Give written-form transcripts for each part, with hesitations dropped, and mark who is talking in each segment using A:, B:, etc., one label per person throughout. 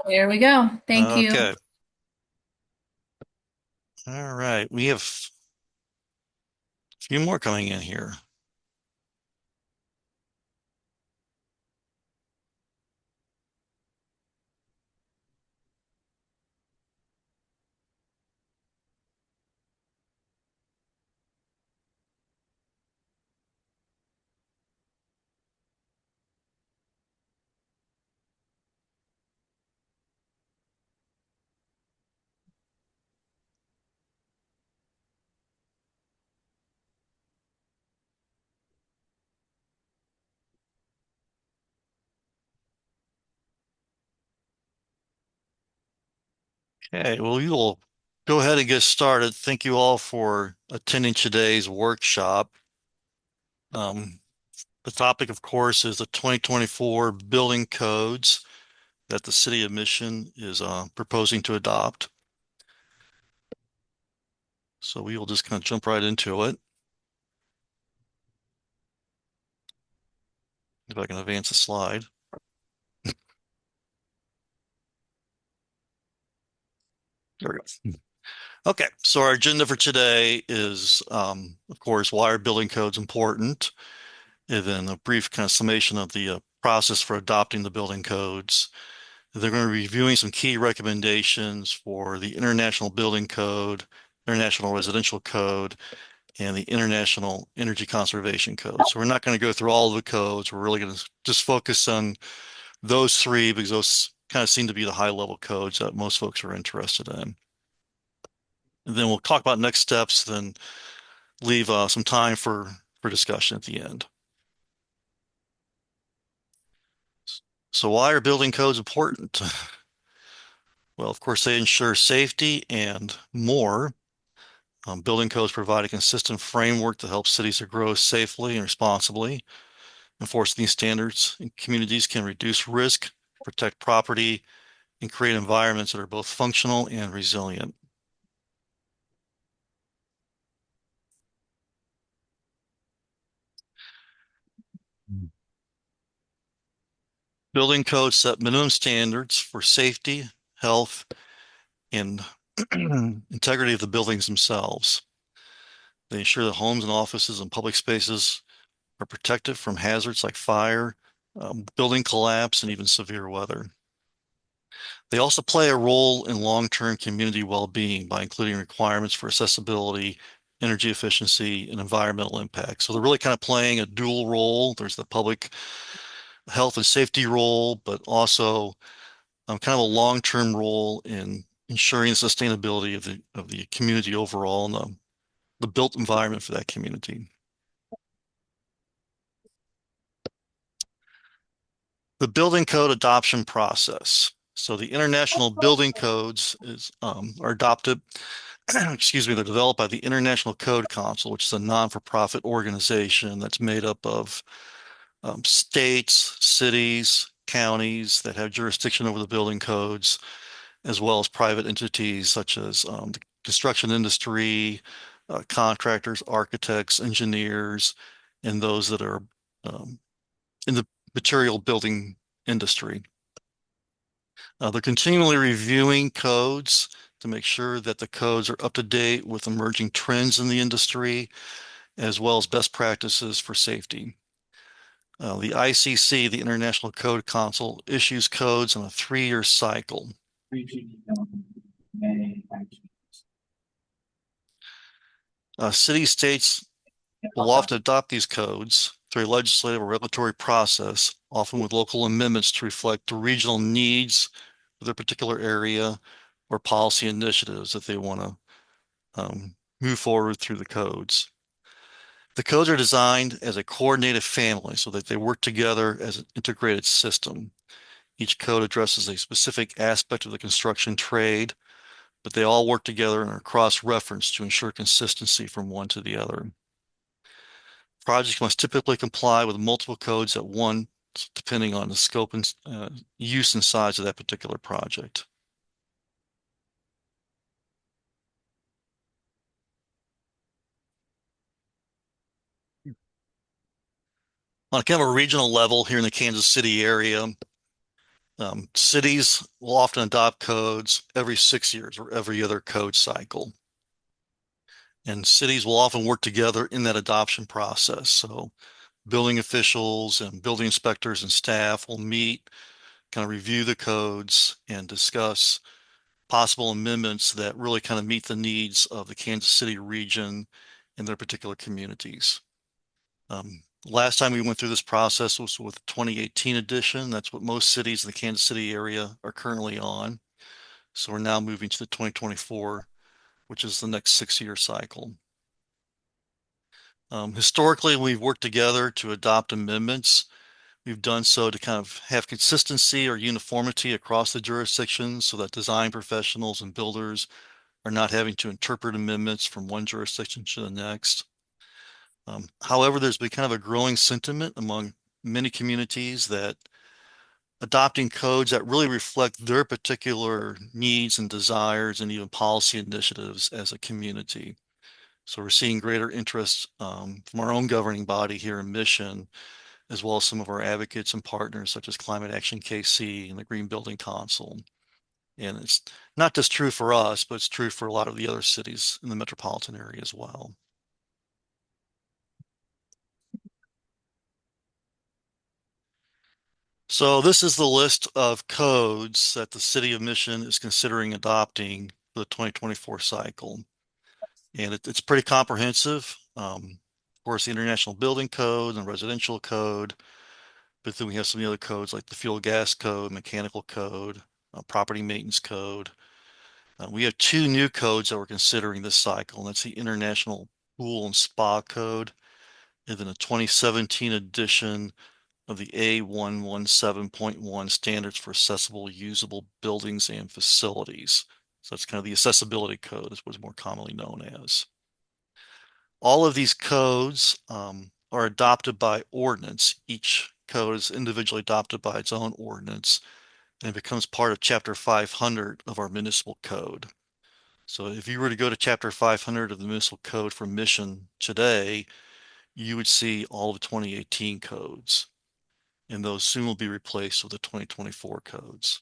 A: There we go. Thank you.
B: Okay. All right. We have a few more coming in here. Okay. Well, we will go ahead and get started. Thank you all for attending today's workshop. Um, the topic, of course, is the 2024 building codes that the City of Mission is proposing to adopt. So we will just kind of jump right into it. If I can advance the slide. There we go. Okay, so our agenda for today is, of course, why are building codes important? And then a brief kind of summation of the process for adopting the building codes. They're going to be reviewing some key recommendations for the International Building Code, International Residential Code, and the International Energy Conservation Code. So we're not going to go through all of the codes. We're really going to just focus on those three because those kind of seem to be the high level codes that most folks are interested in. And then we'll talk about next steps, then leave some time for discussion at the end. So why are building codes important? Well, of course, they ensure safety and more. Building codes provide a consistent framework to help cities to grow safely and responsibly. Enforcing these standards in communities can reduce risk, protect property, and create environments that are both functional and resilient. Building codes set minimum standards for safety, health, and integrity of the buildings themselves. They ensure that homes and offices and public spaces are protected from hazards like fire, building collapse, and even severe weather. They also play a role in long-term community well-being by including requirements for accessibility, energy efficiency, and environmental impact. So they're really kind of playing a dual role. There's the public health and safety role, but also kind of a long-term role in ensuring the sustainability of the community overall and the built environment for that community. The building code adoption process. So the international building codes are adopted, excuse me, they're developed by the International Code Council, which is a non-for-profit organization that's made up of states, cities, counties that have jurisdiction over the building codes, as well as private entities such as the construction industry, contractors, architects, engineers, and those that are um, in the material building industry. They're continually reviewing codes to make sure that the codes are up to date with emerging trends in the industry, as well as best practices for safety. The ICC, the International Code Council, issues codes on a 3-year cycle. City states will often adopt these codes through a legislative or regulatory process, often with local amendments to reflect the regional needs of their particular area or policy initiatives that they want to move forward through the codes. The codes are designed as a coordinated family so that they work together as an integrated system. Each code addresses a specific aspect of the construction trade, but they all work together and are cross-referenced to ensure consistency from one to the other. Projects must typically comply with multiple codes at once, depending on the scope and use and size of that particular project. On kind of a regional level here in the Kansas City area, Cities will often adopt codes every 6 years or every other code cycle. And cities will often work together in that adoption process. So building officials and building inspectors and staff will meet, kind of review the codes and discuss possible amendments that really kind of meet the needs of the Kansas City region and their particular communities. Last time we went through this process was with the 2018 edition. That's what most cities in the Kansas City area are currently on. So we're now moving to the 2024, which is the next 6-year cycle. Historically, we've worked together to adopt amendments. We've done so to kind of have consistency or uniformity across the jurisdictions so that design professionals and builders are not having to interpret amendments from one jurisdiction to the next. However, there's been kind of a growing sentiment among many communities that adopting codes that really reflect their particular needs and desires and even policy initiatives as a community. So we're seeing greater interest from our own governing body here in Mission, as well as some of our advocates and partners such as Climate Action KC and the Green Building Council. And it's not just true for us, but it's true for a lot of the other cities in the metropolitan area as well. So this is the list of codes that the city of Mission is considering adopting for the 2024 cycle. And it's pretty comprehensive. Of course, the International Building Code and Residential Code, but then we have some of the other codes like the Fuel Gas Code, Mechanical Code, Property Maintenance Code. We have two new codes that we're considering this cycle, and that's the International Pool and Spa Code, and then a 2017 edition of the A117.1 Standards for Accessible Usable Buildings and Facilities. So that's kind of the accessibility code, is what's more commonly known as. All of these codes are adopted by ordinance. Each code is individually adopted by its own ordinance, and it becomes part of Chapter 500 of our municipal code. So if you were to go to Chapter 500 of the municipal code for Mission today, you would see all of the 2018 codes, and those soon will be replaced with the 2024 codes.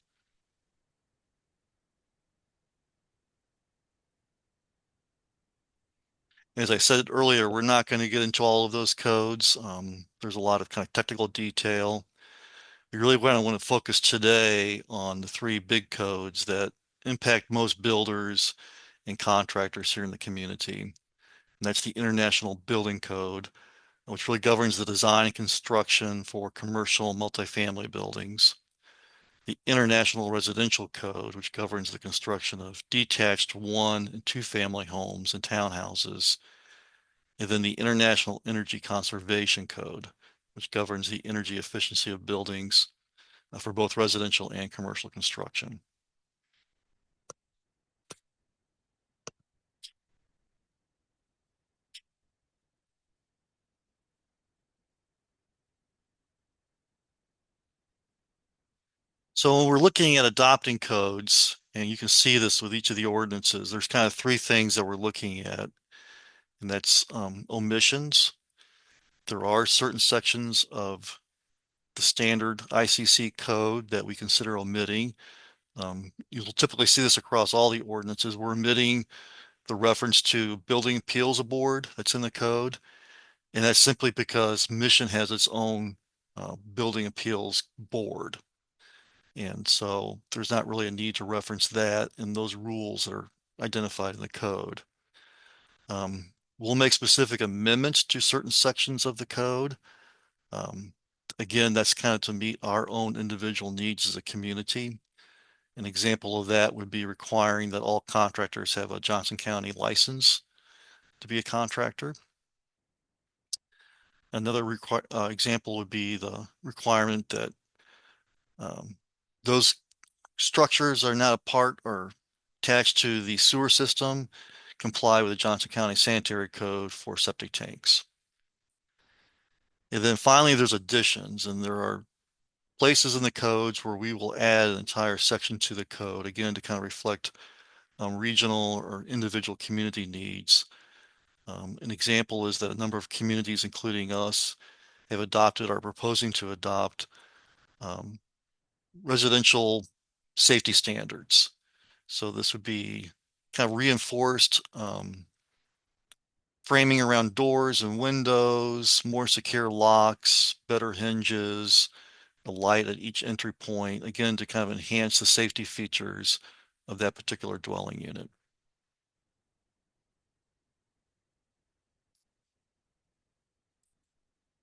B: As I said earlier, we're not going to get into all of those codes. There's a lot of kind of technical detail. We really want to focus today on the three big codes that impact most builders and contractors here in the community. And that's the International Building Code, which really governs the design and construction for commercial multifamily buildings. The International Residential Code, which governs the construction of detached 1- and 2-family homes and townhouses. And then the International Energy Conservation Code, which governs the energy efficiency of buildings for both residential and commercial construction. So when we're looking at adopting codes, and you can see this with each of the ordinances, there's kind of three things that we're looking at, and that's omissions. There are certain sections of the standard ICC code that we consider omitting. You'll typically see this across all the ordinances. We're omitting the reference to building appeals board that's in the code, and that's simply because Mission has its own building appeals board. And so there's not really a need to reference that in those rules that are identified in the code. We'll make specific amendments to certain sections of the code. Again, that's kind of to meet our own individual needs as a community. An example of that would be requiring that all contractors have a Johnson County license to be a contractor. Another example would be the requirement that those structures are not a part or attached to the sewer system comply with the Johnson County Sanitary Code for septic tanks. And then finally, there's additions, and there are places in the codes where we will add an entire section to the code, again, to kind of reflect regional or individual community needs. An example is that a number of communities, including us, have adopted or are proposing to adopt residential safety standards. So this would be kind of reinforced framing around doors and windows, more secure locks, better hinges, a light at each entry point, again, to kind of enhance the safety features of that particular dwelling unit.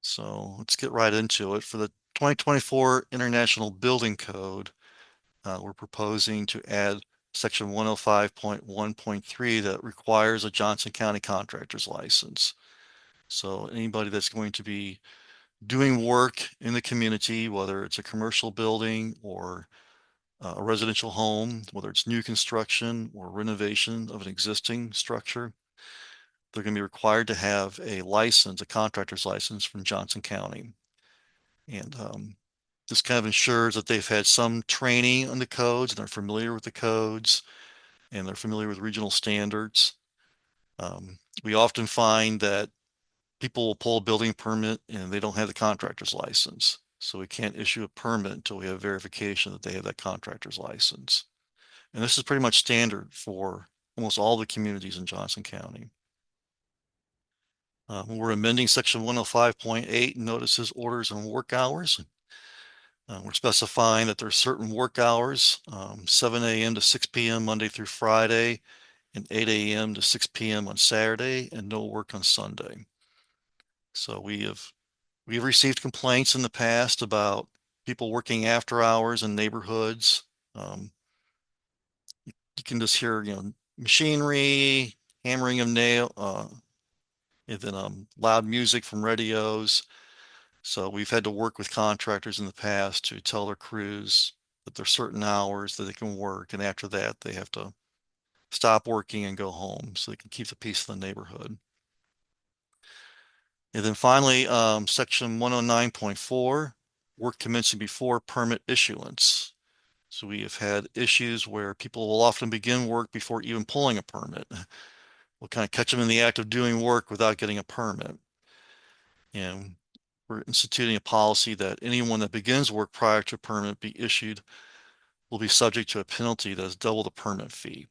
B: So let's get right into it. For the 2024 International Building Code, we're proposing to add section 105.1.3 that requires a Johnson County contractor's license. So anybody that's going to be doing work in the community, whether it's a commercial building or a residential home, whether it's new construction or renovation of an existing structure, they're going to be required to have a license, a contractor's license from Johnson County. And this kind of ensures that they've had some training on the codes and they're familiar with the codes and they're familiar with regional standards. We often find that people will pull a building permit and they don't have the contractor's license. So we can't issue a permit until we have verification that they have that contractor's license. And this is pretty much standard for almost all the communities in Johnson County. We're amending section 105.8 notices, orders, and work hours. We're specifying that there's certain work hours, 7 a.m. to 6 p.m. Monday through Friday, and 8 a.m. to 6 p.m. on Saturday, and no work on Sunday. So we've received complaints in the past about people working after hours in neighborhoods. You can just hear, machinery, hammering of nail, and then loud music from radios. So we've had to work with contractors in the past to tell their crews that there's certain hours that they can work, and after that they have to stop working and go home so they can keep the peace in the neighborhood. And then finally, section 109.4, work commencing before permit issuance. So we have had issues where people will often begin work before even pulling a permit. We'll kind of catch them in the act of doing work without getting a permit. And we're instituting a policy that anyone that begins work prior to a permit be issued will be subject to a penalty that is double the permit fee.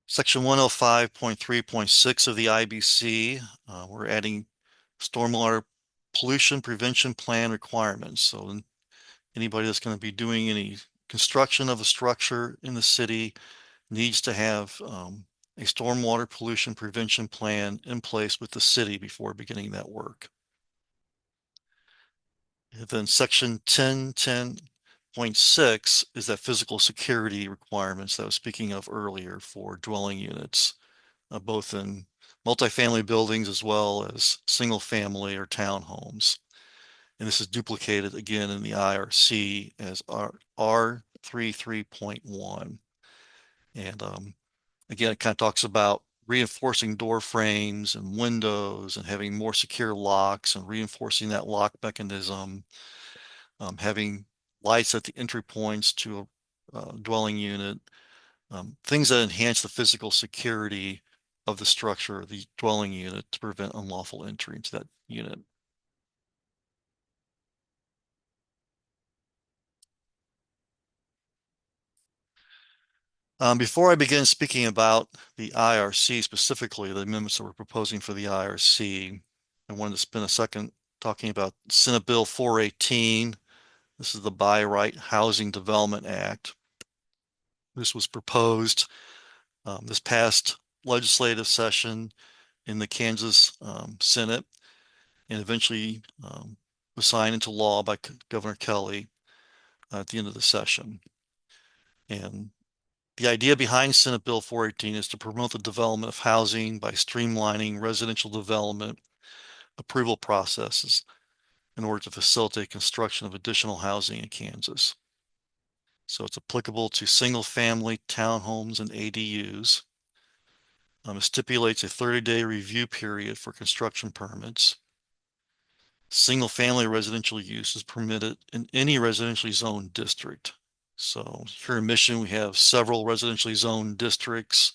B: Section 105.3.6 of the IBC, we're adding stormwater pollution prevention plan requirements. So anybody that's going to be doing any construction of a structure in the city needs to have a stormwater pollution prevention plan in place with the city before beginning that work. And then section 10.10.6 is that physical security requirements that I was speaking of earlier for dwelling units, both in multifamily buildings as well as single family or townhomes. And this is duplicated again in the IRC as R33.1. And again, it kind of talks about reinforcing door frames and windows and having more secure locks and reinforcing that lock mechanism, having lights at the entry points to a dwelling unit, things that enhance the physical security of the structure, the dwelling unit, to prevent unlawful entry into that unit. Before I begin speaking about the IRC specifically, the amendments that we're proposing for the IRC, I wanted to spend a second talking about Senate Bill 418. This is the By Right Housing Development Act. This was proposed this past legislative session in the Kansas Senate and eventually was signed into law by Governor Kelly at the end of the session. And the idea behind Senate Bill 418 is to promote the development of housing by streamlining residential development approval processes in order to facilitate construction of additional housing in Kansas. So it's applicable to single family townhomes and ADUs. It stipulates a 30-day review period for construction permits. Single family residential use is permitted in any residentially zoned district. So here in Michigan, we have several residentially zoned districts.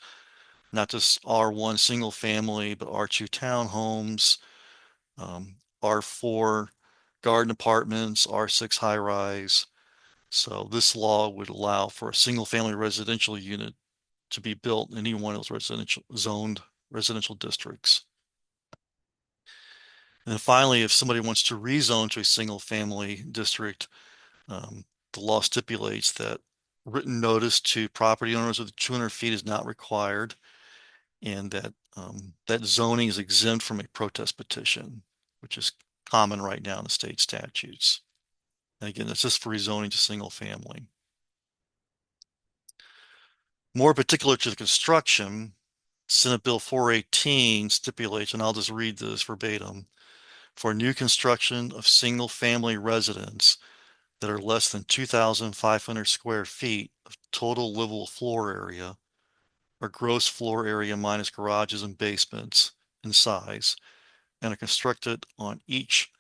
B: not just R1 single family, but R2 townhomes, R4 garden apartments, R6 high rise. So this law would allow for a single family residential unit to be built in any one of those residential zoned residential districts. And then finally, if somebody wants to rezone to a single family district, the law stipulates that written notice to property owners within 200 feet is not required, and that that zoning is exempt from a protest petition, which is common right now in the state statutes. And again, that's just for rezoning to single family. More particular to the construction, Senate Bill 418 stipulates, and I'll just read this verbatim, for new construction of single family residents that are less than 2,500 square feet of total livable floor area or gross floor area minus garages and basements in size, and are constructed on each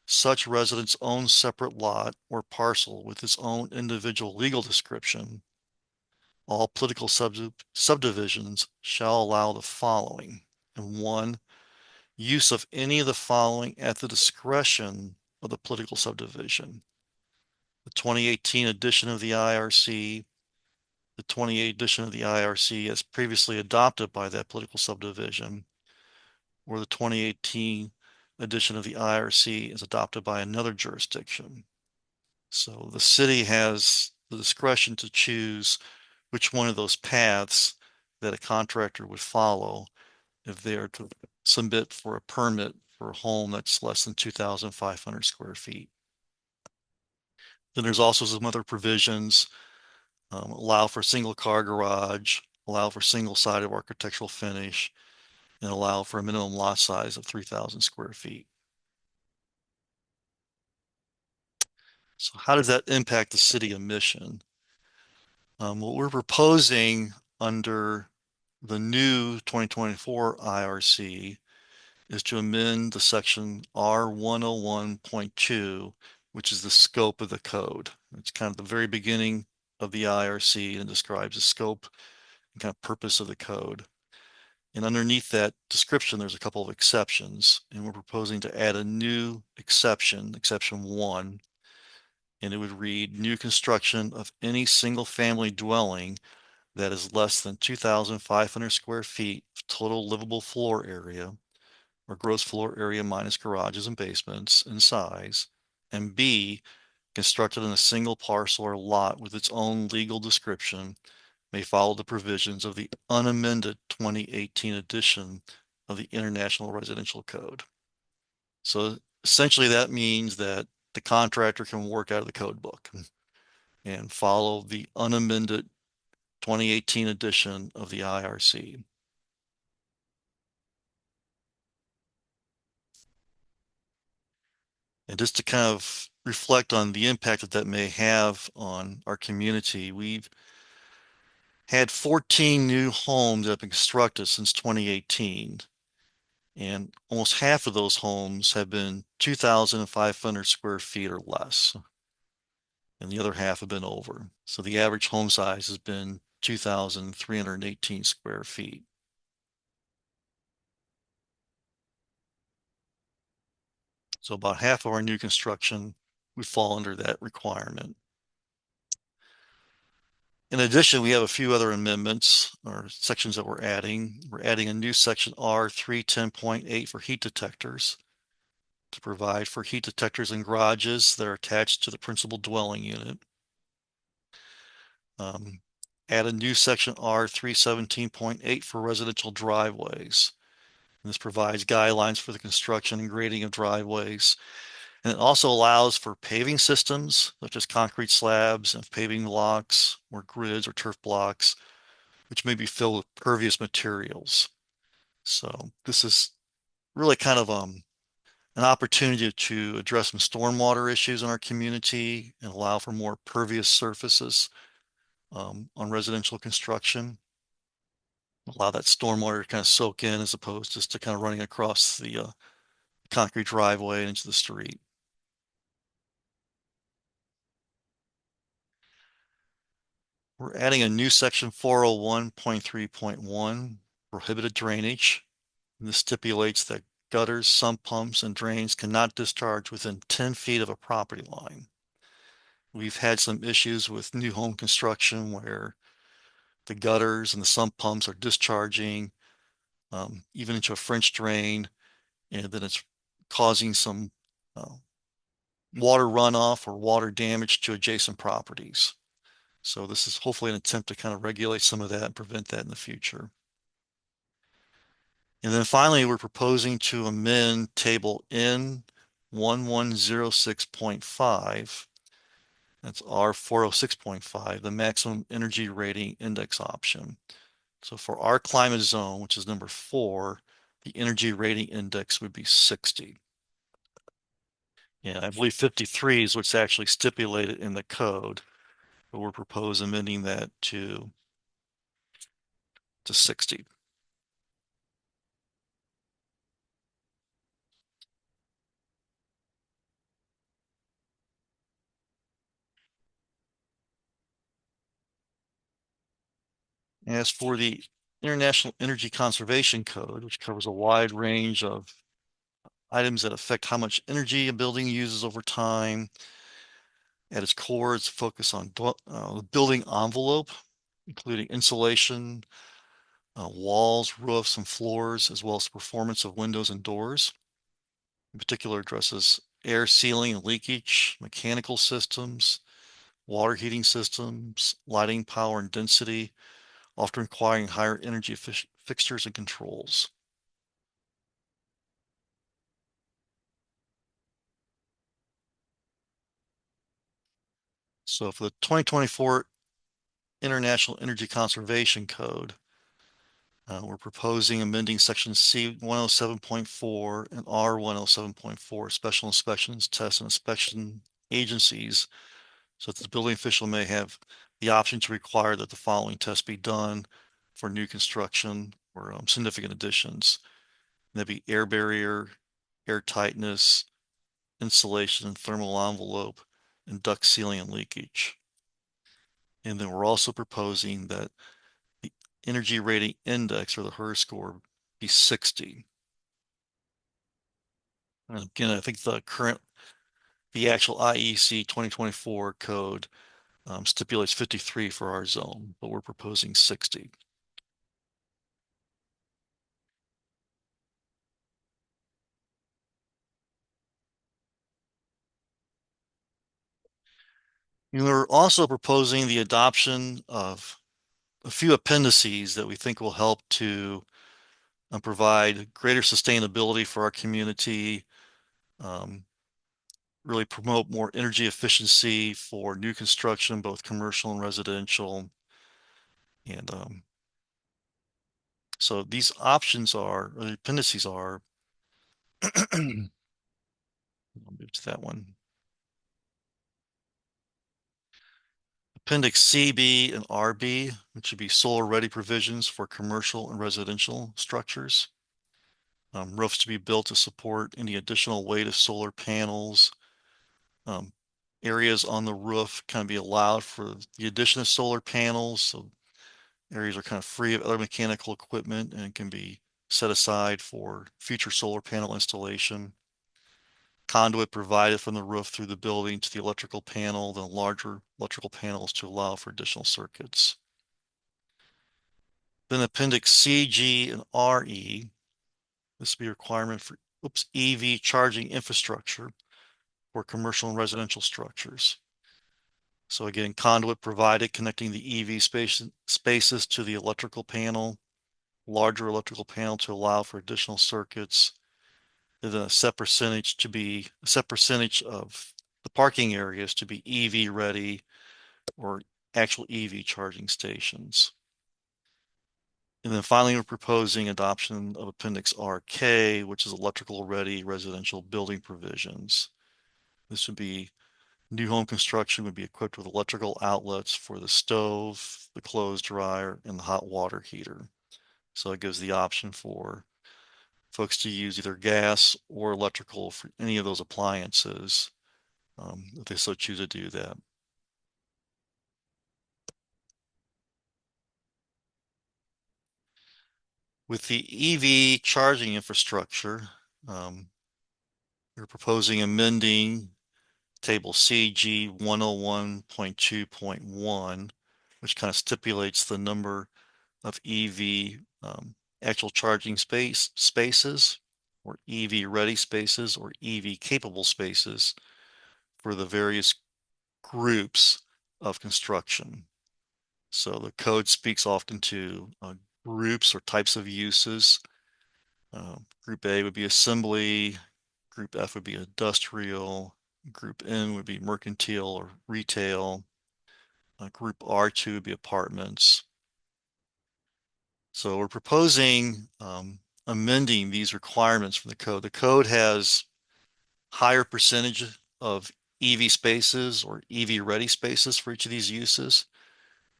B: such resident's own separate lot or parcel with its own individual legal description, all political subdivisions shall allow the following. And one, use of any of the following at the discretion of the political subdivision. The 2018 edition of the IRC, the 28 edition of the IRC as previously adopted by that political subdivision, or the 2018 edition of the IRC is adopted by another jurisdiction. So the city has the discretion to choose which one of those paths that a contractor would follow if they are to submit for a permit for a home that's less than 2,500 square feet. Then there's also some other provisions, allow for single car garage, allow for single sided architectural finish, and allow for a minimum lot size of 3,000 square feet. So how does that impact the city of Mission? What we're proposing under the new 2024 IRC is to amend the section R101.2, which is the scope of the code. It's kind of the very beginning of the IRC and describes the scope and kind of purpose of the code. And underneath that description, there's a couple of exceptions, and we're proposing to add a new exception, exception 1, and it would read, new construction of any single family dwelling that is less than 2,500 square feet of total livable floor area or gross floor area minus garages and basements in size, and B, constructed in a single parcel or lot with its own legal description may follow the provisions of the unamended 2018 edition of the International Residential Code. So essentially that means that the contractor can work out of the code book and follow the unamended 2018 edition of the IRC. And just to kind of reflect on the impact that that may have on our community, we've had 14 new homes that have been constructed since 2018. And almost half of those homes have been 2,500 square feet or less. And the other half have been over. So the average home size has been 2,318 square feet. So about half of our new construction would fall under that requirement. In addition, we have a few other amendments or sections that we're adding. We're adding a new section R310.8 for heat detectors to provide for heat detectors in garages that are attached to the principal dwelling unit. Add a new section R317.8 for residential driveways. And this provides guidelines for the construction and grading of driveways. And it also allows for paving systems, such as concrete slabs and paving blocks or grids or turf blocks, which may be filled with pervious materials. So this is really kind of an opportunity to address some stormwater issues in our community and allow for more pervious surfaces on residential construction. Allow that stormwater to kind of soak in as opposed just to kind of running across the concrete driveway into the street. We're adding a new section 401.3.1 prohibited drainage. And this stipulates that gutters, sump pumps, and drains cannot discharge within 10 feet of a property line. We've had some issues with new home construction where the gutters and the sump pumps are discharging even into a French drain, and then it's causing some water runoff or water damage to adjacent properties. So this is hopefully an attempt to kind of regulate some of that and prevent that in the future. And then finally, we're proposing to amend table N 1106.5. That's R406.5, the maximum energy rating index option. So for our climate zone, which is number 4, the energy rating index would be 60. Yeah, I believe 53 is what's actually stipulated in the code, but we're proposing amending that to 60. As for the International Energy Conservation Code, which covers a wide range of items that affect how much energy a building uses over time, at its core, it's focused on the building envelope, including insulation, walls, roofs, and floors, as well as the performance of windows and doors. In particular, addresses air sealing and leakage, mechanical systems, water heating systems, lighting power and density, often requiring higher energy fixtures and controls. So for the 2024 International Energy Conservation Code, we're proposing amending section C 107.4 and R 107.4, special inspections, tests, and inspection agencies, so that the building official may have the option to require that the following tests be done for new construction or significant additions. And that'd be air barrier, air tightness, insulation and thermal envelope, and duct sealing and leakage. And then we're also proposing that the energy rating index, or the HERS score, be 60. And again, I think the actual IEC 2024 code stipulates 53 for our zone, but we're proposing 60. And we're also proposing the adoption of a few appendices that we think will help to provide greater sustainability for our community, really promote more energy efficiency for new construction, both commercial and residential. And so these options are, or the appendices are, I'll move to that one. Appendix CB and RB, which would be solar ready provisions for commercial and residential structures. Roofs to be built to support any additional weight of solar panels. Areas on the roof can be allowed for the addition of solar panels. So areas are kind of free of other mechanical equipment and can be set aside for future solar panel installation. Conduit provided from the roof through the building to the electrical panel, then larger electrical panels to allow for additional circuits. Then Appendix C, G, and RE. This would be a requirement for EV charging infrastructure for commercial and residential structures. So again, conduit provided connecting the EV spaces to the electrical panel, larger electrical panel to allow for additional circuits, and then a set percentage of the parking areas to be EV ready or actual EV charging stations. And then finally, we're proposing adoption of Appendix RK, which is electrical ready residential building provisions. This would be new home construction would be equipped with electrical outlets for the stove, the clothes dryer, and the hot water heater. So it gives the option for folks to use either gas or electrical for any of those appliances if they so choose to do that. With the EV charging infrastructure, we're proposing amending Table CG 101.2.1, which kind of stipulates the number of EV actual charging spaces, or EV ready spaces, or EV capable spaces for the various groups of construction. So the code speaks often to groups or types of uses. Group A would be assembly, Group F would be industrial, Group N would be mercantile or retail, Group R2 would be apartments. So we're proposing amending these requirements for the code. The code has higher percentage of EV spaces or EV ready spaces for each of these uses.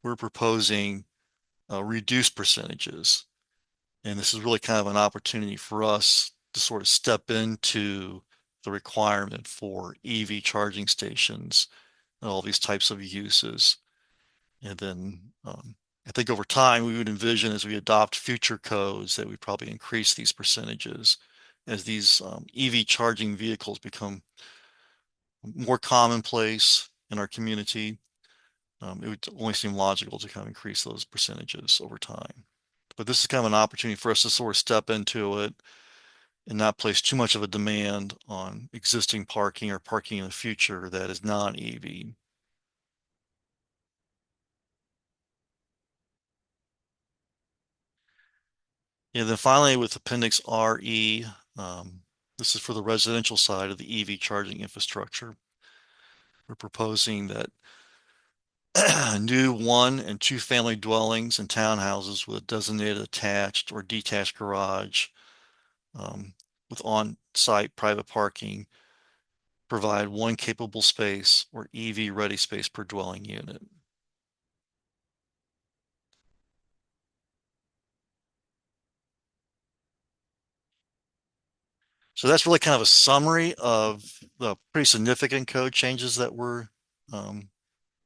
B: We're proposing reduced percentages. And this is really kind of an opportunity for us to sort of step into the requirement for EV charging stations and all these types of uses. And then I think over time we would envision, as we adopt future codes, that we probably increase these percentages as these EV charging vehicles become more commonplace in our community. It would only seem logical to kind of increase those percentages over time. But this is kind of an opportunity for us to sort of step into it and not place too much of a demand on existing parking or parking in the future that is non-EV. And then finally, with Appendix RE, this is for the residential side of the EV charging infrastructure. We're proposing that new 1 and 2 family dwellings and townhouses with a designated attached or detached garage with on-site private parking provide 1 capable space or EV ready space per dwelling unit. So that's really kind of a summary of the pretty significant code changes that we're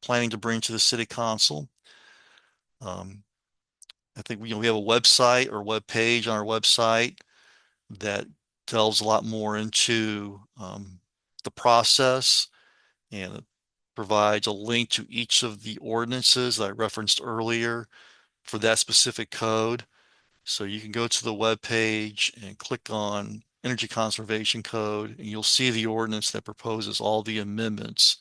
B: planning to bring to the city council. I think we have a website or web page on our website that delves a lot more into the process, and it provides a link to each of the ordinances that I referenced earlier for that specific code. So you can go to the web page and click on Energy Conservation Code, and you'll see the ordinance that proposes all the amendments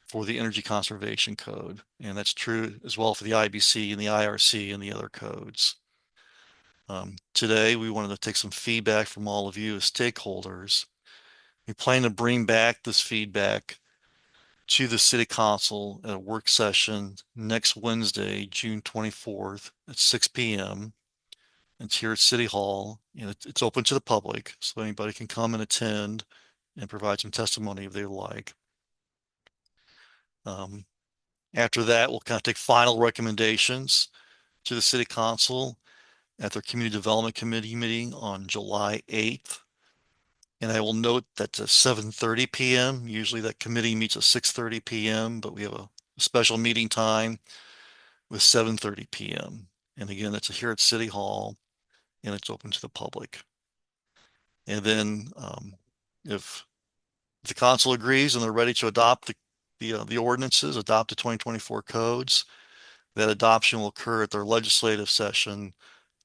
B: for the Energy Conservation Code. And that's true as well for the IBC and the IRC and the other codes. Today, we wanted to take some feedback from all of you as stakeholders. We plan to bring back this feedback to the City Council at a work session next Wednesday, June 24th at 6 p.m. It's here at City Hall, and it's open to the public, so anybody can come and attend and provide some testimony if they like. After that, we'll kind of take final recommendations to the City Council at their Community Development Committee meeting on July 8th. And I will note that's at 7:30 p.m. Usually that committee meets at 6:30 p.m., but we have a special meeting time with 7:30 p.m. And again, that's here at City Hall, and it's open to the public. And then if the council agrees and they're ready to adopt the ordinances, adopt the 2024 codes, that adoption will occur at their legislative session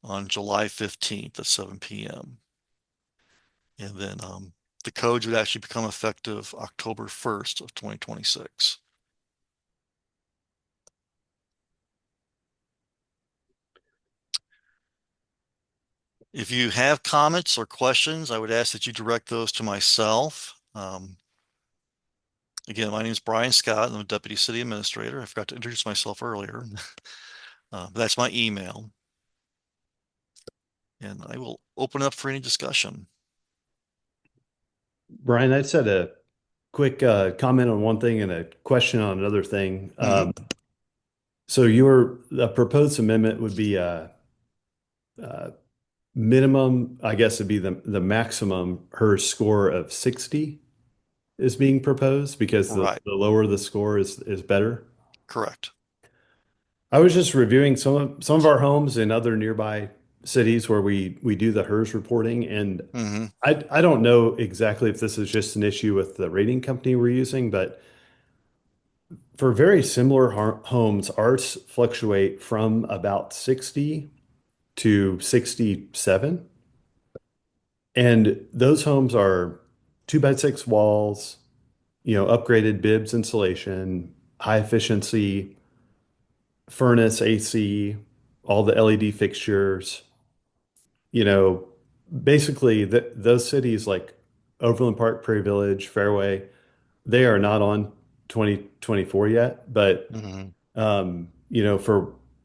B: on July 15th at 7 p.m. And then the codes would actually become effective October 1st of 2026. If you have comments or questions, I would ask that you direct those to myself. Again, my name is Brian Scott. I'm a Deputy City Administrator. I forgot to introduce myself earlier. That's my email. And I will open up for any discussion.
C: Brian, I just had a quick comment on one thing and a question on another thing. So your proposed amendment would be minimum, I guess it'd be the maximum her score of 60 is being proposed because
B: Right.
C: the lower the score is better.
B: Correct.
C: I was just reviewing some of our homes in other nearby cities where we do the HERS reporting, and
B: Hmm.
C: I don't know exactly if this is just an issue with the rating company we're using, but for very similar homes, ours fluctuate from about 60 to 67. And those homes are 2x6 walls, upgraded Bibs insulation, high efficiency furnace, AC, all the LED fixtures, you know, basically those cities like Overland Park, Prairie Village, Fairway, they are not on 2024 yet, but
B: Hmm.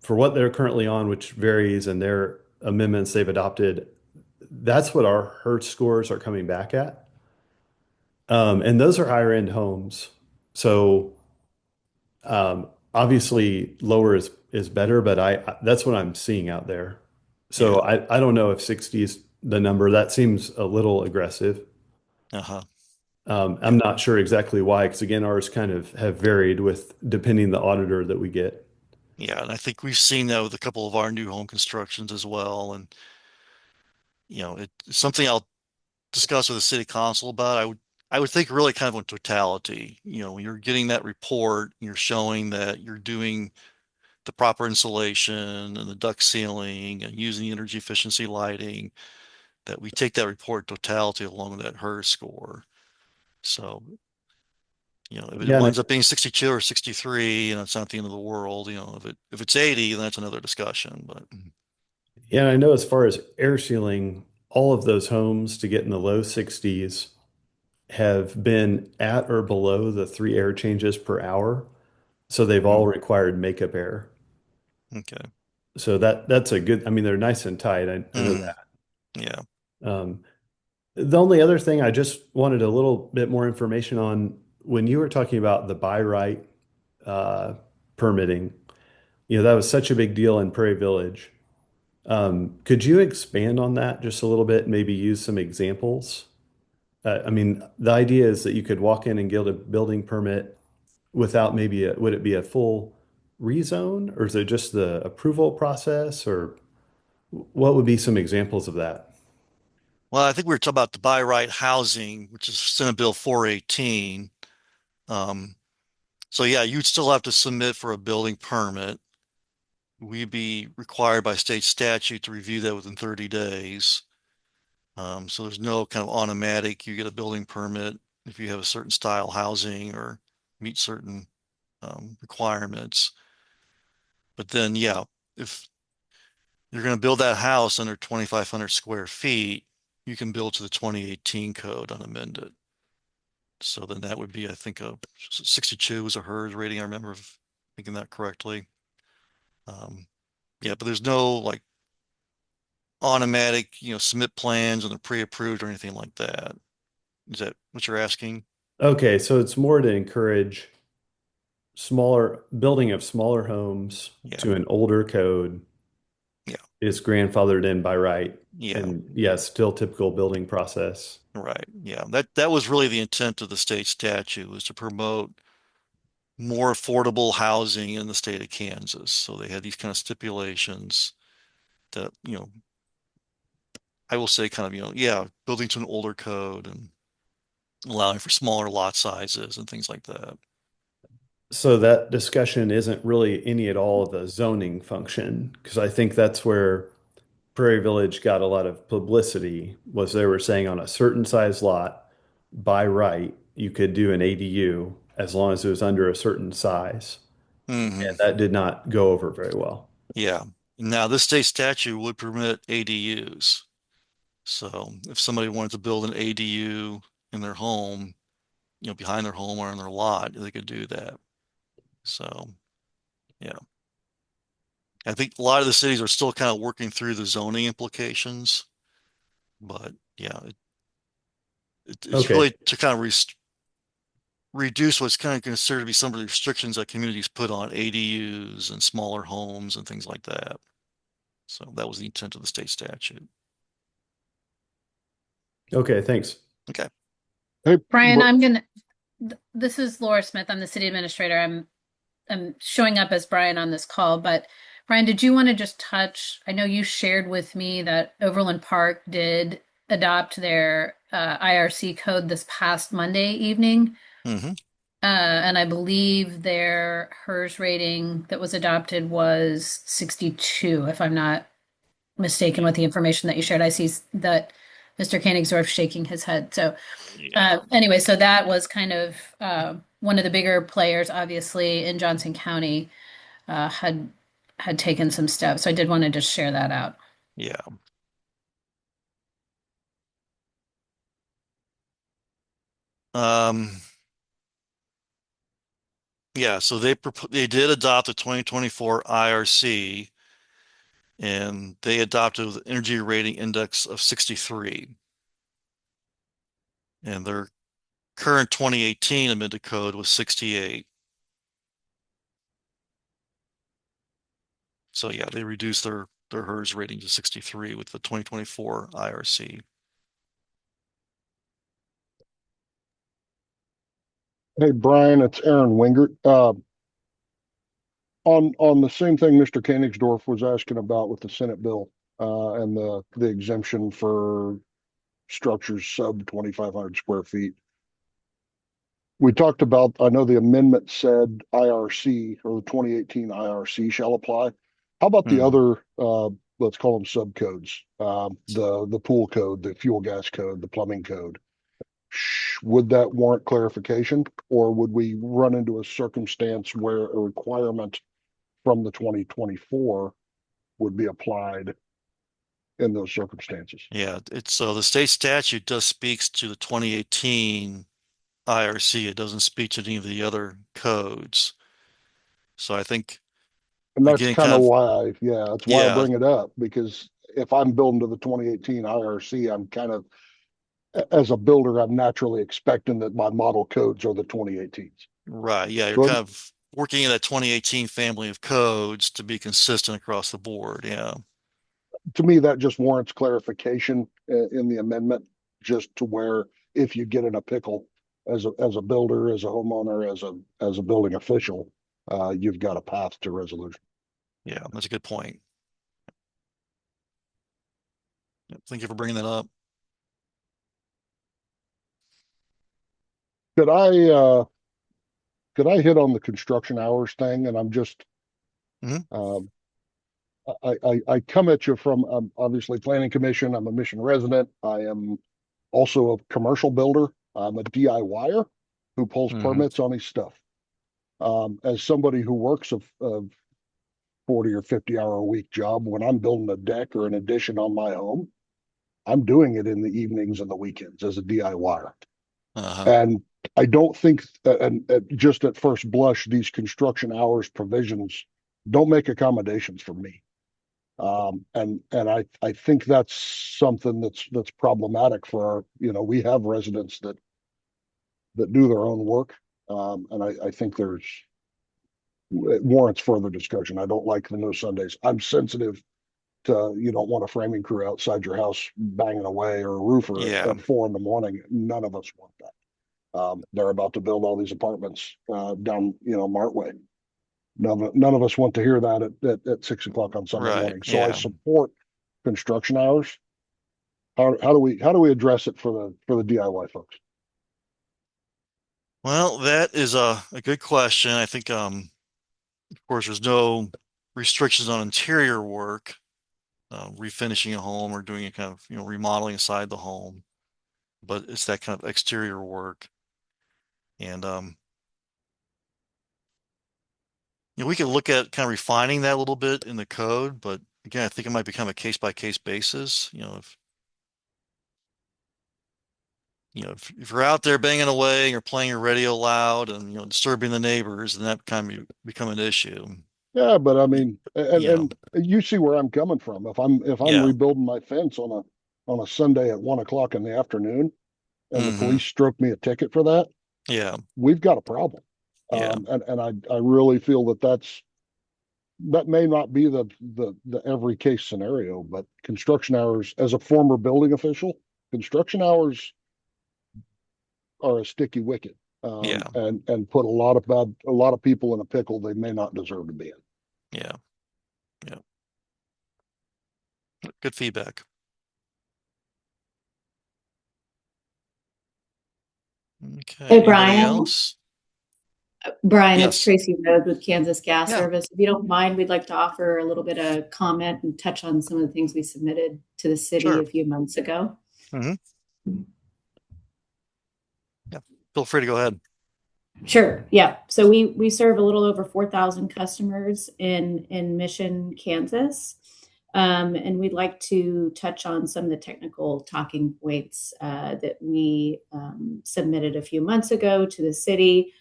C: for what they're currently on, which varies, and their amendments they've adopted, that's what our Hertz scores are coming back at. And those are higher end homes. So obviously lower is better, but that's what I'm seeing out there. So
B: Yeah.
C: I don't know if 60 is the number. That seems a little aggressive.
B: Uh-huh.
C: I'm not sure exactly why, because again, ours kind of have varied with depending the auditor that we get.
B: Yeah, and I think we've seen that with a couple of our new home constructions as well. And it's something I'll discuss with the city council about. I would think really kind of in totality. When you're getting that report, you're showing that you're doing the proper insulation and the duct sealing and using the energy efficiency lighting, that we take that report in totality along with that HERS score. So, if it
C: Yeah,
B: winds up being 62 or 63, it's not the end of the world. If it's 80, then that's another discussion. But
C: yeah, I know as far as air sealing, all of those homes to get in the low 60s have been at or below the 3 air changes per hour. So they've all
B: mm,
C: required makeup air.
B: okay.
C: So that's a good, I mean, they're nice and tight. I know
B: Hmm.
C: that.
B: Yeah.
C: Um, the only other thing I just wanted a little bit more information on when you were talking about the by right uh, permitting, that was such a big deal in Prairie Village. Could you expand on that just a little bit, maybe use some examples? I mean, the idea is that you could walk in and get a building permit without maybe would it be a full rezone, or is it just the approval process, or what would be some examples of that?
B: Well, I think we were talking about the by right housing, which is Senate Bill 418. Um, so yeah, you'd still have to submit for a building permit. We'd be required by state statute to review that within 30 days. So there's no kind of automatic, you get a building permit if you have a certain style housing or meet certain requirements. But then, yeah, if you're going to build that house under 2,500 square feet, you can build to the 2018 code unamended. So then that would be, I think, a 62 was a HERS rating. I remember thinking that correctly. Um, yeah, but there's no like automatic, submit plans and they're pre-approved or anything like that. Is that what you're asking?
C: Okay, so it's more to encourage smaller building of smaller homes
B: Yeah,
C: to an older code
B: yeah,
C: is grandfathered in by right.
B: yeah,
C: And yes, still typical building process.
B: right. Yeah, that was really the intent of the state statute, was to promote more affordable housing in the state of Kansas. So they had these kind of stipulations that, I will say kind of, yeah, building to an older code and allowing for smaller lot sizes and things like that.
C: So that discussion isn't really any at all of the zoning function, because I think that's where Prairie Village got a lot of publicity, was they were saying on a certain size lot, by right, you could do an ADU as long as it was under a certain size.
B: Hmm.
C: And that did not go over very well.
B: Yeah. Now, this state statute would permit ADUs. So if somebody wanted to build an ADU in their home, behind their home or on their lot, they could do that. So, yeah. I think a lot of the cities are still kind of working through the zoning implications, but yeah, it's
C: Okay.
B: really to kind of reduce what's kind of considered to be some of the restrictions that communities put on ADUs and smaller homes and things like that. So that was the intent of the state statute.
C: Okay, thanks.
B: Okay.
D: Hey,
A: Brian, this is Laura Smith. I'm the city administrator. I'm showing up as Brian on this call, but Brian, did you want to just touch? I know you shared with me that Overland Park did adopt their IRC code this past Monday evening.
B: Hmm.
A: And I believe their HERS rating that was adopted was 62, if I'm not mistaken with the information that you shared. I see that Mr. Koenigsdorf shaking his head. So
B: Yeah.
A: anyway, so that was kind of one of the bigger players, obviously, in Johnson County had taken some steps. So I did want to just share that out.
B: Yeah. Um, yeah, so they did adopt the 2024 IRC, and they adopted with an energy rating index of 63. And their current 2018 amended code was 68. So yeah, they reduced their HERS rating to 63 with the 2024 IRC.
D: Hey, Brian, it's Aaron Wingert. On the same thing Mr. Koenigsdorf was asking about with the Senate bill, and the exemption for structures sub 2,500 square feet. We talked about, I know the amendment said IRC, or the 2018 IRC shall apply. How about the
B: Hmm.
D: other, let's call them subcodes, the pool code, the fuel gas code, the plumbing code? Would that warrant clarification, or would we run into a circumstance where a requirement from the 2024 would be applied in those circumstances?
B: Yeah, it's so the state statute does speaks to the 2018 IRC. It doesn't speak to any of the other codes. So I think
D: And that's
B: again,
D: kind
B: kind
D: of
B: of,
D: why, yeah, that's why I
B: yeah,
D: bring it up, because if I'm building to the 2018 IRC, I'm kind of, as a builder, I'm naturally expecting that my model codes are the 2018s.
B: right. Yeah, you're
D: So
B: kind of working in that 2018 family of codes to be consistent across the board. Yeah.
D: to me, that just warrants clarification in the amendment, just to where if you get in a pickle as a builder, as a homeowner, as a building official, you've got a path to resolution.
B: Yeah, that's a good point. Yeah, thank you for bringing that up.
D: Could I uh could I hit on the construction hours thing? And I'm just
B: Mhm.
D: um I come at you from obviously planning commission. I'm a mission resident. I am also a commercial builder. I'm a DIYer who pulls
B: Mhm.
D: permits on his stuff. As somebody who works a 40 or 50 hour a week job, when I'm building a deck or an addition on my home, I'm doing it in the evenings and the weekends as a DIYer.
B: Uh-huh.
D: And I don't think, and just at first blush, these construction hours provisions don't make accommodations for me. And I think that's something that's problematic for our, we have residents that do their own work. And I think it warrants further discussion. I don't like the no Sundays. I'm sensitive to, you don't want a framing crew outside your house banging away, or a roofer
B: Yeah.
D: at 4 in the morning. None of us want that. They're about to build all these apartments down, Martway. None of us want to hear that at 6 o'clock on Sunday
B: Right.
D: morning. So I
B: Yeah.
D: support construction hours. How do we address it for the DIY folks?
B: Well, that is a good question. I think of course there's no restrictions on interior work, refinishing a home or doing a kind of, remodeling inside the home, but it's that kind of exterior work. And we could look at kind of refining that a little bit in the code, but again, I think it might become a case by case basis. If you're out there banging away and you're playing your radio loud and disturbing the neighbors, then that kind of become an issue.
D: Yeah, but I
B: Y-
D: mean,
B: You know,
D: and you see where I'm coming from. If I'm
B: yeah,
D: rebuilding my fence on a Sunday at 1 o'clock in the afternoon, and the
B: hmm,
D: police stroke me a ticket for that,
B: yeah,
D: we've got a problem.
B: yeah,
D: And I really feel that may not be the every case scenario, but construction hours, as a former building official, construction hours are a sticky wicket,
B: yeah,
D: and put a lot of people in a pickle they may not deserve to be in.
B: yeah. Yeah. Good feedback. Okay.
E: Hey,
B: Anybody
E: Brian.
B: else?
E: Brian, it's
B: Yes.
E: Tracy Rhodes with Kansas Gas
B: Yeah.
E: Service. If you don't mind, we'd like to offer a little bit of comment and touch on some of the things we submitted to the city
B: Sure.
E: a few months ago.
B: Yeah. Feel free to go ahead.
E: Sure. Yeah. So we serve a little over 4,000 customers in Mission, Kansas. And we'd like to touch on some of the technical talking points that we submitted a few months ago to the city.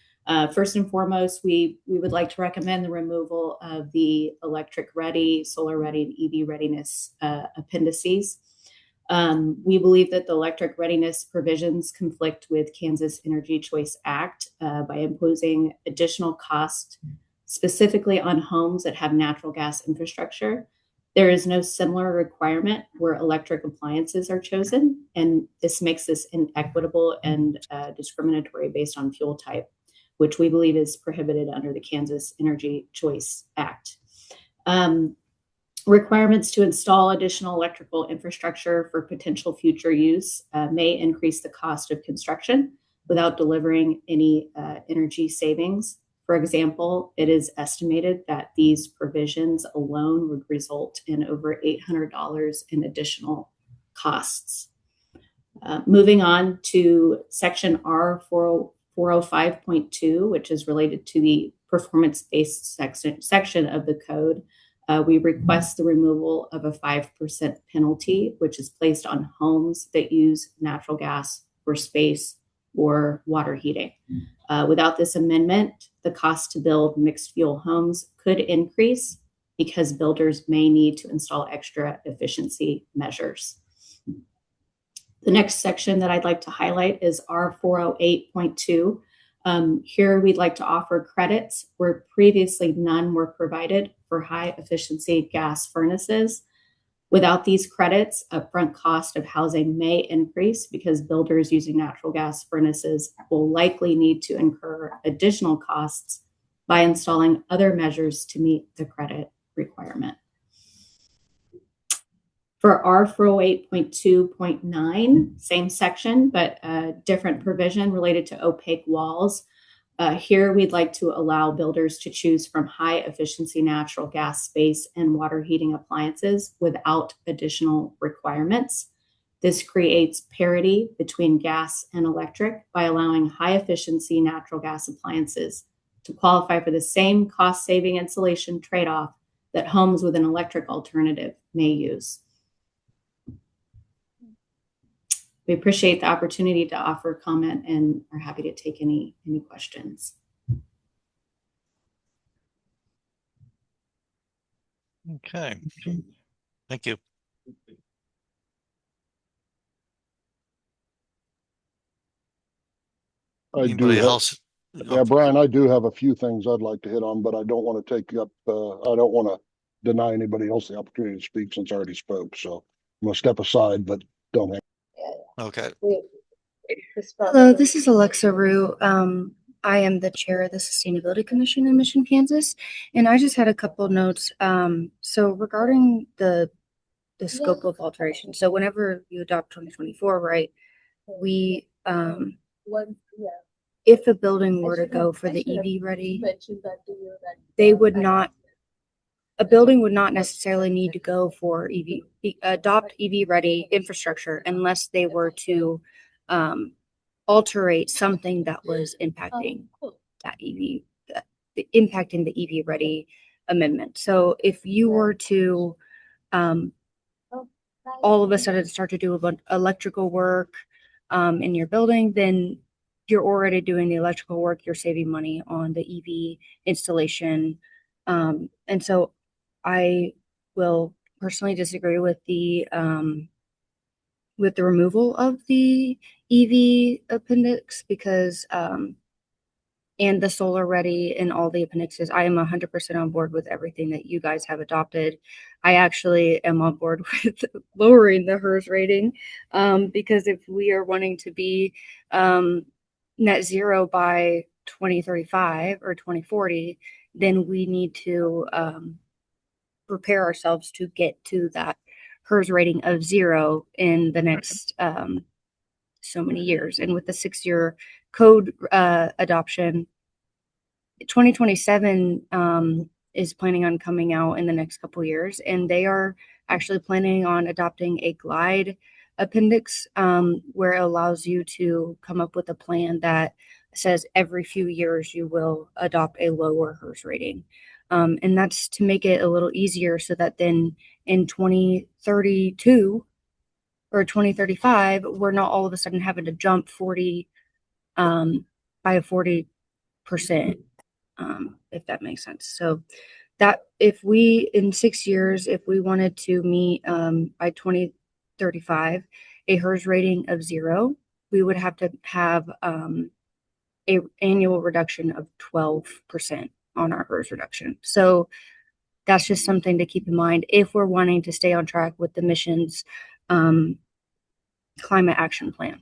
E: First and foremost, we would like to recommend the removal of the electric ready, solar ready, and EV readiness appendices. We believe that the electric readiness provisions conflict with Kansas Energy Choice Act by imposing additional cost specifically on homes that have natural gas infrastructure. There is no similar requirement where electric appliances are chosen, and this makes this inequitable and discriminatory based on fuel type, which we believe is prohibited under the Kansas Energy Choice Act. Requirements to install additional electrical infrastructure for potential future use may increase the cost of construction without delivering any energy savings. For example, it is estimated that these provisions alone would result in over $800 in additional costs. Moving on to section R405.2, which is related to the performance-based section of the code. We request the removal of a 5% penalty, which is placed on homes that use natural gas for space or water heating. Without this amendment, the cost to build mixed fuel homes could increase because builders may need to install extra efficiency measures. The next section that I'd like to highlight is R408.2. Here we'd like to offer credits where previously none were provided for high efficiency gas furnaces. Without these credits, upfront cost of housing may increase because builders using natural gas furnaces will likely need to incur additional costs by installing other measures to meet the credit requirement. For R408.2.9, same section, but a different provision related to opaque walls. Here, we'd like to allow builders to choose from high efficiency natural gas, space, and water heating appliances without additional requirements. This creates parity between gas and electric by allowing high efficiency natural gas appliances to qualify for the same cost saving insulation trade-off that homes with an electric alternative may use. We appreciate the opportunity to offer comment and are happy to take any questions.
B: Okay. Thank you. Anybody else?
D: Yeah, Brian, I do have a few things I'd like to hit on, but I don't want to take up, I don't want to deny anybody else the opportunity to speak since I already spoke. So I'm going to step aside, but don't hang.
B: Okay.
F: Hello, this is Alexa Rue. I am the chair of the Sustainability Commission in Mission, Kansas, and I just had a couple of notes. So regarding the scope of alteration. So whenever you adopt 2024, right, we if a building were to go for the EV ready, they would not. A building would not necessarily need to go for adopt EV ready infrastructure unless they were to alterate something that was impacting that impacting the EV ready amendment. So if you were to all of a sudden start to do electrical work in your building, then you're already doing the electrical work, you're saving money on the EV installation. And so I will personally disagree with the removal of the EV appendix because and the solar ready and all the appendixes. I am 100% on board with everything that you guys have adopted. I actually am on board with lowering the HERS rating because if we are wanting to be net zero by 2035 or 2040, then we need to prepare ourselves to get to that HERS rating of 0 in the next so many years. And with the 6-year code adoption, 2027 is planning on coming out in the next couple years, and they are actually planning on adopting a glide appendix where it allows you to come up with a plan that says every few years you will adopt a lower HERS rating. And that's to make it a little easier so that then in 2032 or 2035, we're not all of a sudden having to jump 40 by 40%, if that makes sense. So that if we, in 6 years, if we wanted to meet by 2035 a HERS rating of 0, we would have to have a annual reduction of 12% on our HERS reduction. So that's just something to keep in mind if we're wanting to stay on track with the mission's climate action plan.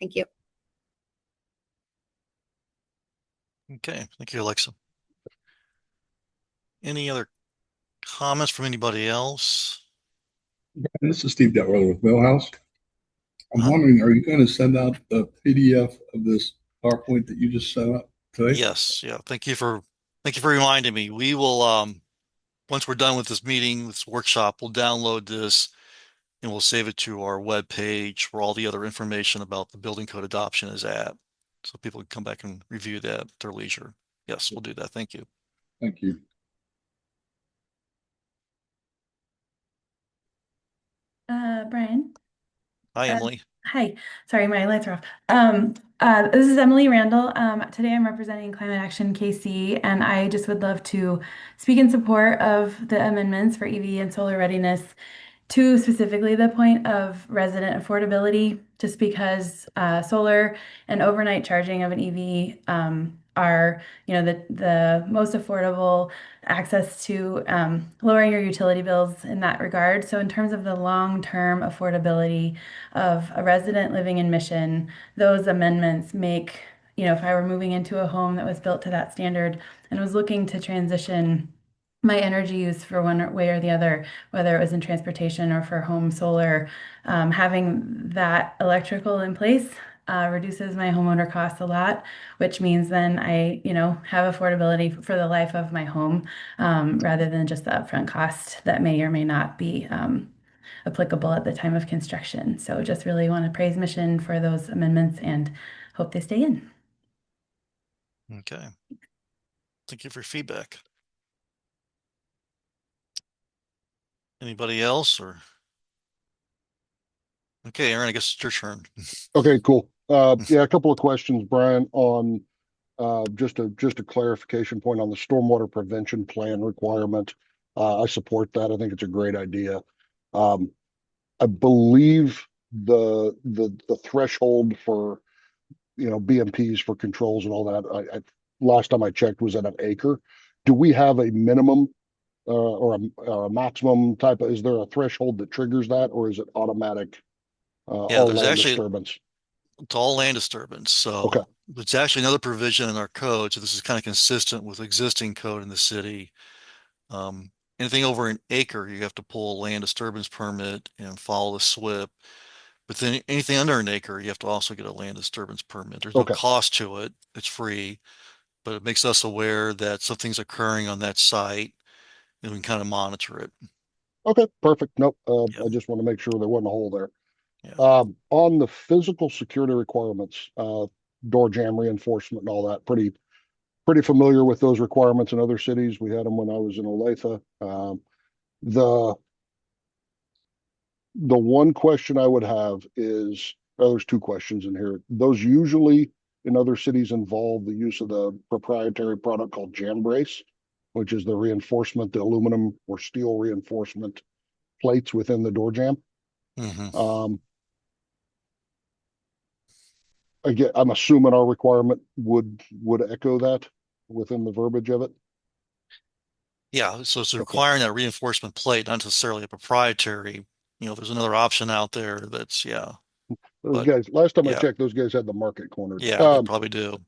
F: Thank you.
B: Okay, thank you, Alexa. Any other comments from anybody else?
G: This is Steve Detweiler with Millhouse. I'm
B: Huh?
G: wondering, are you going to send out the PDF of this PowerPoint that you just set up today?
B: Yes, yeah. Thank you for reminding me. We will once we're done with this meeting, this workshop, we'll download this and we'll save it to our web page where all the other information about the building code adoption is at. So people can come back and review that at their leisure. Yes, we'll do that. Thank you.
G: Thank you.
H: Brian.
B: Hi, Emily.
H: Hi. Sorry, my lights are off. This is Emily Randall. Today I'm representing Climate Action KC, and I just would love to speak in support of the amendments for EV and solar readiness to specifically the point of resident affordability, just because solar and overnight charging of an EV are, the most affordable access to lowering your utility bills in that regard. So in terms of the long-term affordability of a resident living in Mission, those amendments make, if I were moving into a home that was built to that standard and was looking to transition my energy use for one way or the other, whether it was in transportation or for home solar, having that electrical in place reduces my homeowner costs a lot, which means then I, have affordability for the life of my home, rather than just the upfront cost that may or may not be applicable at the time of construction. So just really want to praise Mission for those amendments and hope they stay in.
B: Okay. Thank you for your feedback. Anybody else or? Okay, Aaron, I guess it's your turn.
D: Okay, cool. Yeah, a couple of questions, Brian, on just a clarification point on the stormwater prevention plan requirement. I support that. I think it's a great idea. I believe the threshold for BMPs for controls and all that. I last time I checked was at an acre. Do we have a minimum or a maximum type of? Is there a threshold that triggers that, or is it automatic?
B: Yeah,
D: All
B: there's
D: land
B: actually
D: disturbance.
B: It's all land disturbance. So
D: Okay.
B: it's actually another provision in our code. So this is kind of consistent with existing code in the city. Anything over an acre, you have to pull a land disturbance permit and follow the SWIP. But then anything under an acre, you have to also get a land disturbance permit. There's no
D: Okay.
B: cost to it. It's free, but it makes us aware that something's occurring on that site and we can kind of monitor it.
D: Okay, perfect. Nope.
B: Yeah.
D: I just want to make sure there wasn't a hole there.
B: Yeah.
D: On the physical security requirements, door jam reinforcement and all that, pretty familiar with those requirements in other cities. We had them when I was in Olathe. The one question I would have is, there's two questions in here. Those usually in other cities involve the use of the proprietary product called Jam Brace, which is the reinforcement, the aluminum or steel reinforcement plates within the door jam.
B: Mhm.
D: Again, I'm assuming our requirement would echo that within the verbiage of it.
B: Yeah, so it's
D: Okay.
B: requiring that reinforcement plate, not necessarily a proprietary. There's another option out there that's,
D: Those
B: But,
D: guys, last time I
B: yeah.
D: checked, those guys had the market cornered.
B: Yeah, they probably do.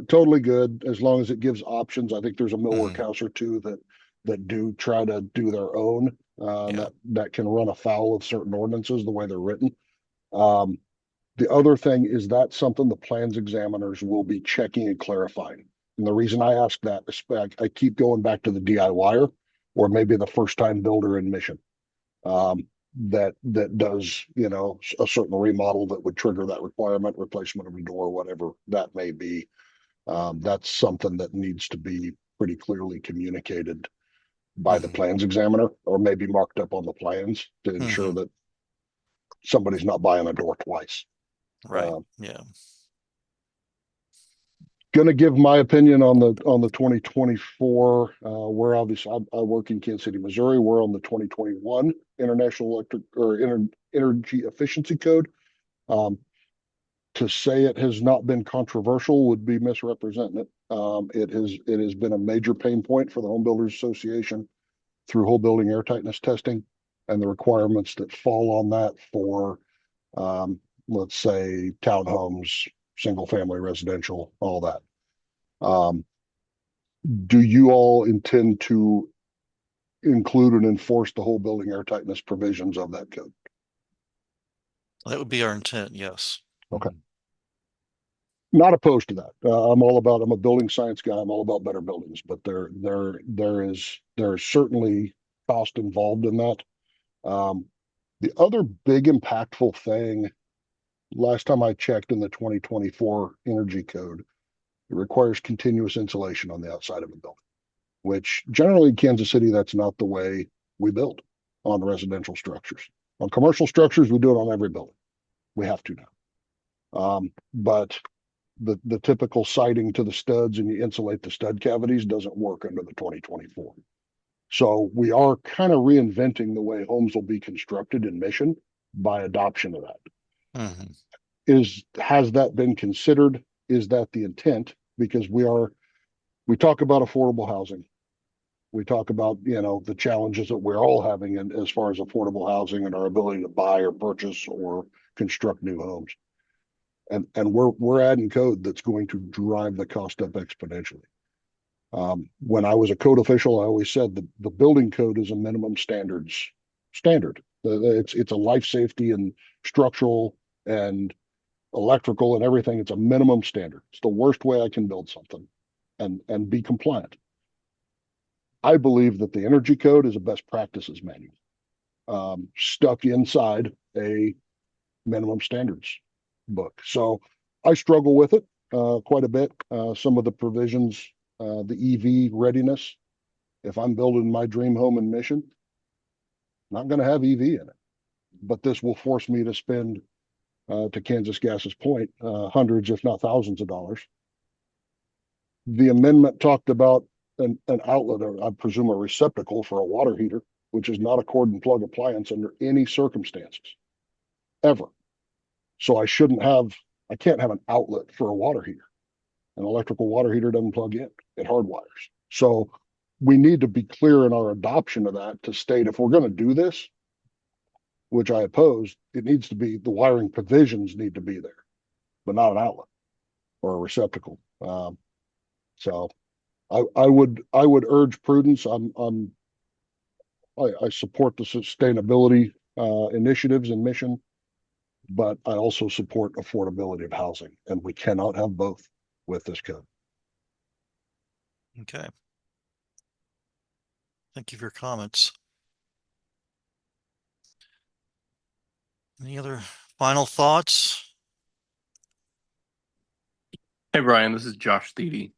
D: Totally good as long as it gives options. I think there's a millwork
B: Mhm.
D: house or two that that do try to do their own,
B: Yeah.
D: that can run afoul of certain ordinances the way they're written. The other thing is that something the plans examiners will be checking and clarifying. And the reason I ask that is I keep going back to the DIYer or maybe the first time builder in Mission. That does, a certain remodel that would trigger that requirement, replacement of a door, whatever that may be. That's something that needs to be pretty clearly communicated by the
B: Mhm.
D: plans examiner, or maybe marked up on the plans to ensure
B: Mhm.
D: that somebody's not buying a door twice.
B: Right. Yeah.
D: Going to give my opinion on the 2024. We're obviously I work in Kansas City, Missouri. We're on the 2021 International Electric or Energy Efficiency Code. To say it has not been controversial would be misrepresenting it. It has been a major pain point for the Home Builders Association through whole building air tightness testing and the requirements that fall on that for, let's say, townhomes, single family residential, all that. Do you all intend to include and enforce the whole building air tightness provisions of that code?
B: That would be our intent. Yes.
D: Okay. Not opposed to that. I'm a building science guy. I'm all about better buildings, but there is certainly cost involved in that. The other big impactful thing, last time I checked in the 2024 energy code, it requires continuous insulation on the outside of a building, which generally in Kansas City, that's not the way we build on residential structures. On commercial structures, we do it on every building. We have to now. But the typical siding to the studs and you insulate the stud cavities doesn't work under the 2024. So we are kind of reinventing the way homes will be constructed in Mission by adoption of that.
B: Mhm.
D: Has that been considered? Is that the intent? Because we talk about affordable housing. We talk about, the challenges that we're all having in, as far as affordable housing and our ability to buy or purchase or construct new homes. And we're adding code that's going to drive the cost up exponentially. When I was a code official, I always said the building code is a minimum standard. It's a life safety and structural and electrical and everything. It's a minimum standard. It's the worst way I can build something and be compliant. I believe that the energy code is a best practices manual, stuck inside a minimum standards book. So I struggle with it quite a bit. Some of the provisions, the EV readiness. If I'm building my dream home in Mission, not going to have EV in it, but this will force me to spend, to Kansas Gas's point, hundreds, if not thousands of dollars. The amendment talked about an outlet, or I presume a receptacle for a water heater, which is not a cord and plug appliance under any circumstances, ever. So I can't have an outlet for a water heater. An electrical water heater doesn't plug in, it hardwires. So we need to be clear in our adoption of that to state if we're going to do this, which I oppose, it needs to be, the wiring provisions need to be there, but not an outlet or a receptacle. So I would urge prudence. I support the sustainability initiatives in Mission, but I also support affordability of housing, and we cannot have both with this code.
B: Okay. Thank you for your comments. Any other final thoughts?
I: Hey, Brian, this is Josh Thiede.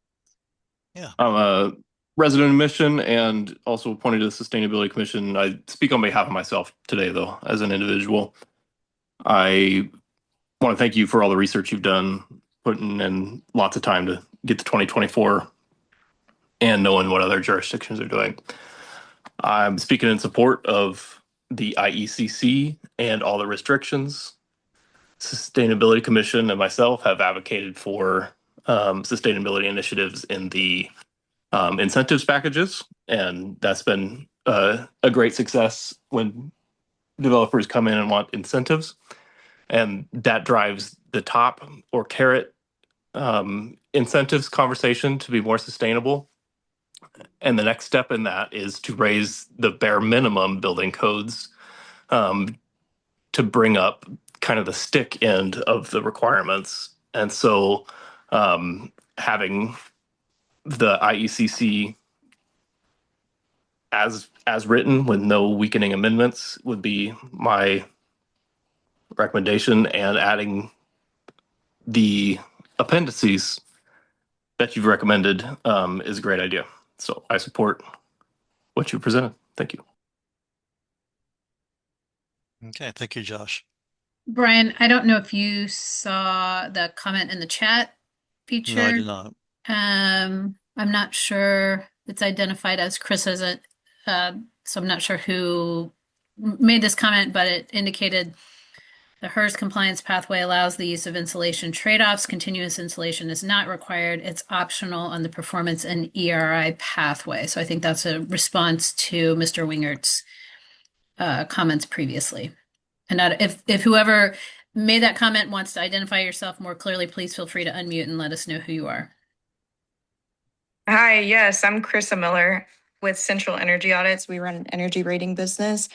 B: Yeah.
I: I'm a resident of Mission and also appointed to the Sustainability Commission. I speak on behalf of myself today, though, as an individual. I want to thank you for all the research you've done, putting in lots of time to get to 2024 and knowing what other jurisdictions are doing. I'm speaking in support of the IECC and all the restrictions. Sustainability Commission and myself have advocated for sustainability initiatives in the incentives packages, and that's been a great success when developers come in and want incentives, and that drives the top or carrot incentives conversation to be more sustainable. And the next step in that is to raise the bare minimum building codes to bring up kind of the stick end of the requirements. And so having the IECC as written with no weakening amendments would be my recommendation, and adding the appendices that you've recommended is a great idea. So I support what you presented. Thank you.
B: Okay, thank you, Josh.
A: Brian, I don't know if you saw the comment in the chat feature.
B: No, I did not.
A: I'm not sure it's identified as Chris as a, so I'm not sure who made this comment, but it indicated the HERS compliance pathway allows the use of insulation trade-offs. Continuous insulation is not required. It's optional on the performance and ERI pathway. So I think that's a response to Mr. Wingert's comments previously. And if whoever made that comment wants to identify yourself more clearly, please feel free to unmute and let us know who you are.
J: Hi, yes, I'm Krista Miller with Central Energy Audits. We run an energy rating business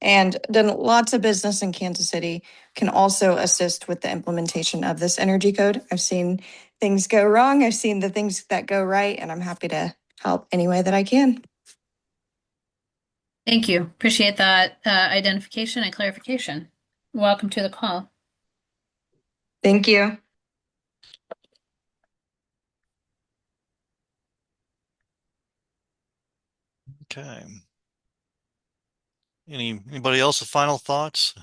J: and done lots of business in Kansas City. Can also assist with the implementation of this energy code. I've seen things go wrong. I've seen the things that go right, and I'm happy to help any way that I can.
A: Thank you. Appreciate that identification and clarification. Welcome to the call.
J: Thank you.
B: Okay. Anybody else with final thoughts?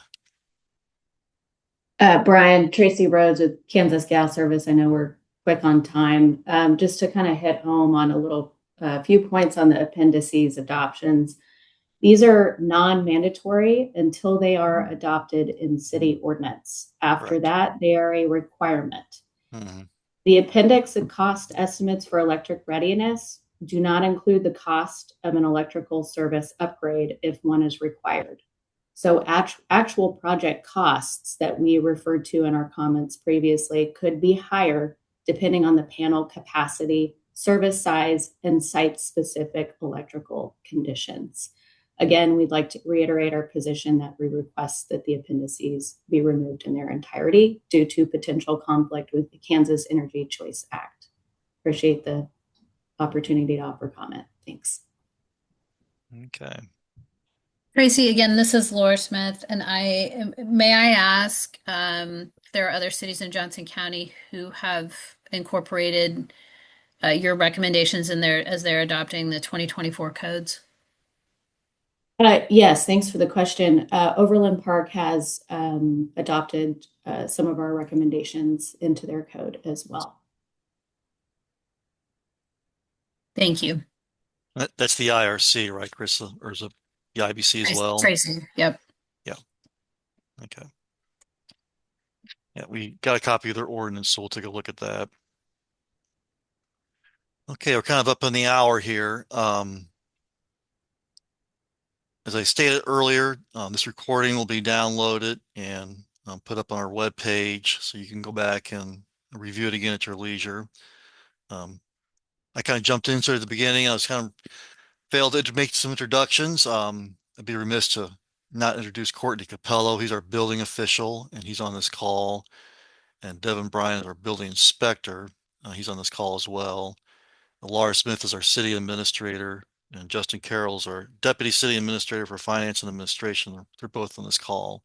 E: Brian, Tracy Rhodes with Kansas Gas Service. I know we're quick on time. Just to kind of hit home on a few points on the appendices adoptions. These are non-mandatory until they are adopted in city ordinance. After that, they are a requirement.
B: Mm-hmm.
E: The appendix and cost estimates for electric readiness do not include the cost of an electrical service upgrade if one is required. So actual project costs that we referred to in our comments previously could be higher depending on the panel capacity, service size, and site-specific electrical conditions. Again, we'd like to reiterate our position that we request that the appendices be removed in their entirety due to potential conflict with the Kansas Energy Choice Act. Appreciate the opportunity to offer comment. Thanks.
B: Okay.
A: Tracy, again, this is Laura Smith, and may I ask if there are other cities in Johnson County who have incorporated your recommendations in there as they're adopting the 2024 codes?
E: Yes, thanks for the question. Overland Park has adopted some of our recommendations into their code as well.
A: Thank you.
B: That's the IRC, right, Chris? Or is it the IBC as well?
A: Tracy, yep.
B: Yeah. Okay. Yeah, we got a copy of their ordinance, so we'll take a look at that. Okay, we're kind of up in the hour here. As I stated earlier, this recording will be downloaded and put up on our webpage, so you can go back and review it again at your leisure. I kind of jumped into it at the beginning. I was kind of failed to make some introductions. I'd be remiss to not introduce Courtney Capello. He's our building official, and he's on this call. And Devin Bryan is our building inspector. He's on this call as well. Laura Smith is our city administrator, and Justin Carroll's our deputy city administrator for finance and administration. They're both on this call.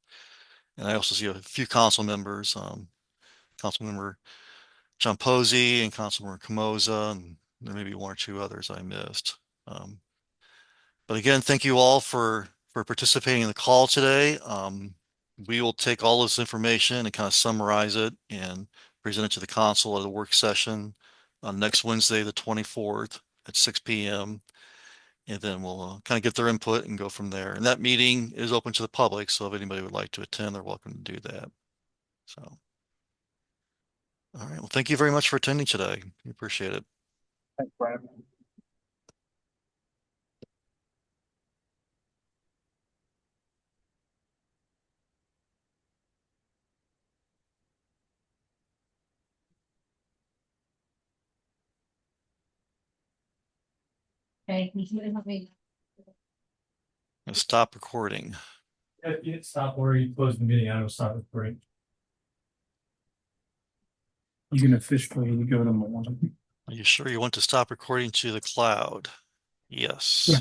B: And I also see a few council members, Councilmember John Posey and Councilmember Camoza, and there may be one or two others I missed. But again, thank you all for participating in the call today. We will take all this information and kind of summarize it and present it to the council at a work session on next Wednesday, the 24th at 6 p.m. And then we'll kind of get their input and go from there. And that meeting is open to the public, so if anybody would like to attend, they're welcome to do that. So, all right. Well, thank you very much for attending today. We appreciate it.
D: Thanks, Brian.
A: Okay, can you help me?
B: Stop recording.
K: If you hit stop or you close the meeting, I will stop recording. You can officially go to one.
B: Are you sure you want to stop recording to the cloud? Yes.
K: Yeah.